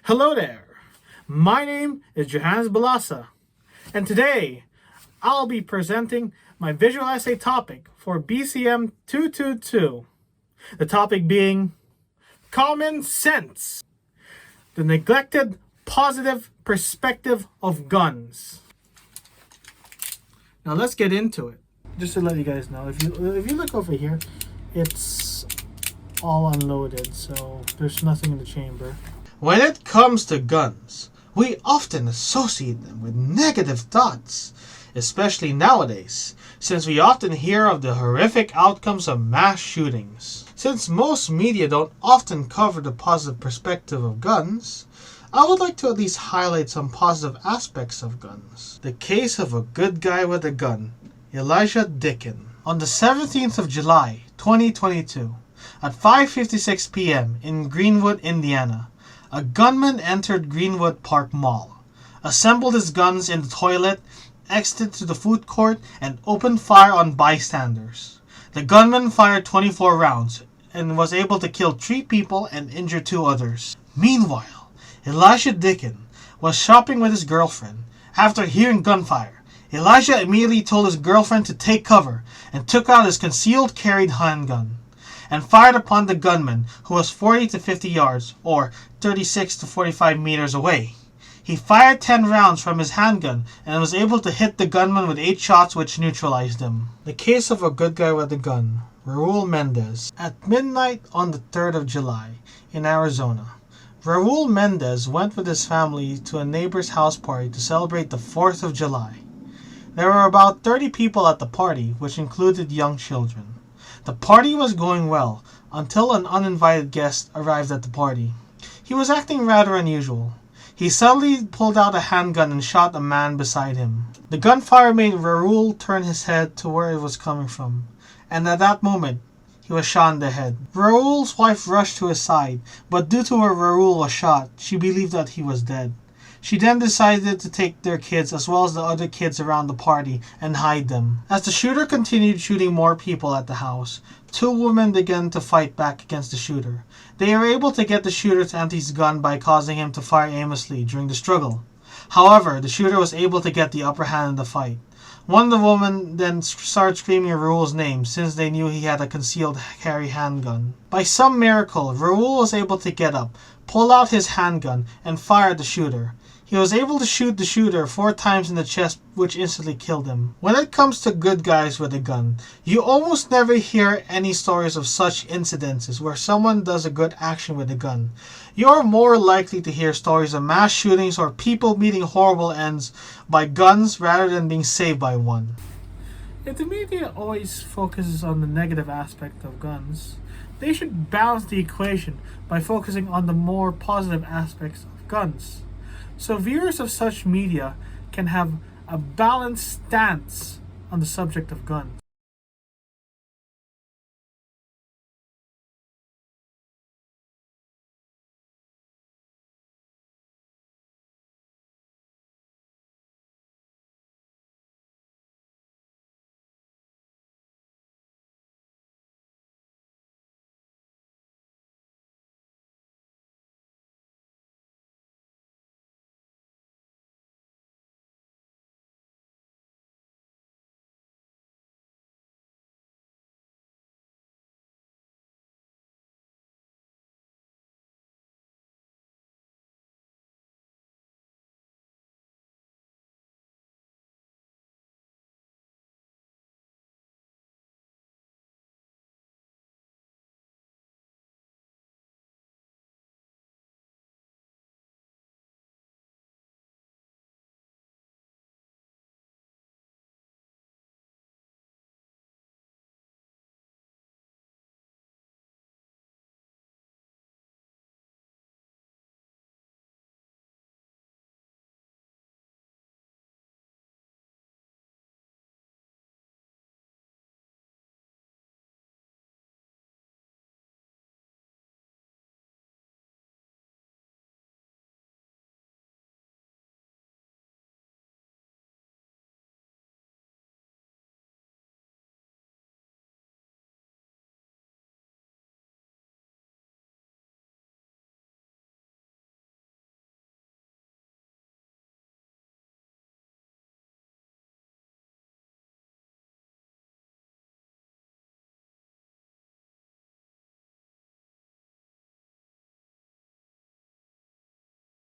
Hello there, my name is Johannes Balasa, and today I'll be presenting my visual essay topic for BCM222. The topic being Common Sense, the neglected positive perspective of guns. Now let's get into it. Just to let you guys know, if you look over here, it's all unloaded, so there's nothing in the chamber. When it comes to guns, we often associate them with negative thoughts, especially nowadays, since we often hear of the horrific outcomes of mass shootings. Since most media don't often cover the positive perspective of guns, I would like to at least highlight some positive aspects of guns. The case of a good guy with a gun, Elijah Dickin. On the 17th of July, 2022, at 5:56 p.m. in Greenwood, Indiana, a gunman entered Greenwood Park Mall, assembled his guns in the toilet, exited to the food court, and opened fire on bystanders. The gunman fired 24 rounds and was able to kill 3 people and injure 2 others. Meanwhile, Elijah Dickin was shopping with his girlfriend. After hearing gunfire, Elijah immediately told his girlfriend to take cover and took out his concealed carried handgun and fired upon the gunman, who was 40 to 50 yards, or 36 to 45 meters away. He fired 10 rounds from his handgun and was able to hit the gunman with 8 shots, which neutralized him. The case of a good guy with a gun, Raul Mendez. At midnight on the 3rd of July in Arizona, Raul Mendez went with his family to a neighbor's house party to celebrate the 4th of July. There were about 30 people at the party, which included young children. The party was going well until an uninvited guest arrived at the party. He was acting rather unusual. He suddenly pulled out a handgun and shot a man beside him. The gunfire made Raul turn his head to where it was coming from, and at that moment, he was shot in the head. Raul's wife rushed to his side, but due to where Raul was shot, she believed that he was dead. She then decided to take their kids as well as the other kids around the party and hide them. As the shooter continued shooting more people at the house, 2 women began to fight back against the shooter. They were able to get the shooter to empty his gun by causing him to fire aimlessly during the struggle. However, the shooter was able to get the upper hand in the fight. One of the women then started screaming Raul's name since they knew he had a concealed carry handgun. By some miracle, Raul was able to get up, pull out his handgun, and fire at the shooter. He was able to shoot the shooter 4 times in the chest, which instantly killed him. When it comes to good guys with a gun, you almost never hear any stories of such incidences where someone does a good action with a gun. You're more likely to hear stories of mass shootings or people meeting horrible ends by guns rather than being saved by one. If the media always focuses on the negative aspect of guns, they should balance the equation by focusing on the more positive aspects of guns, so viewers of such media can have a balanced stance on the subject of guns.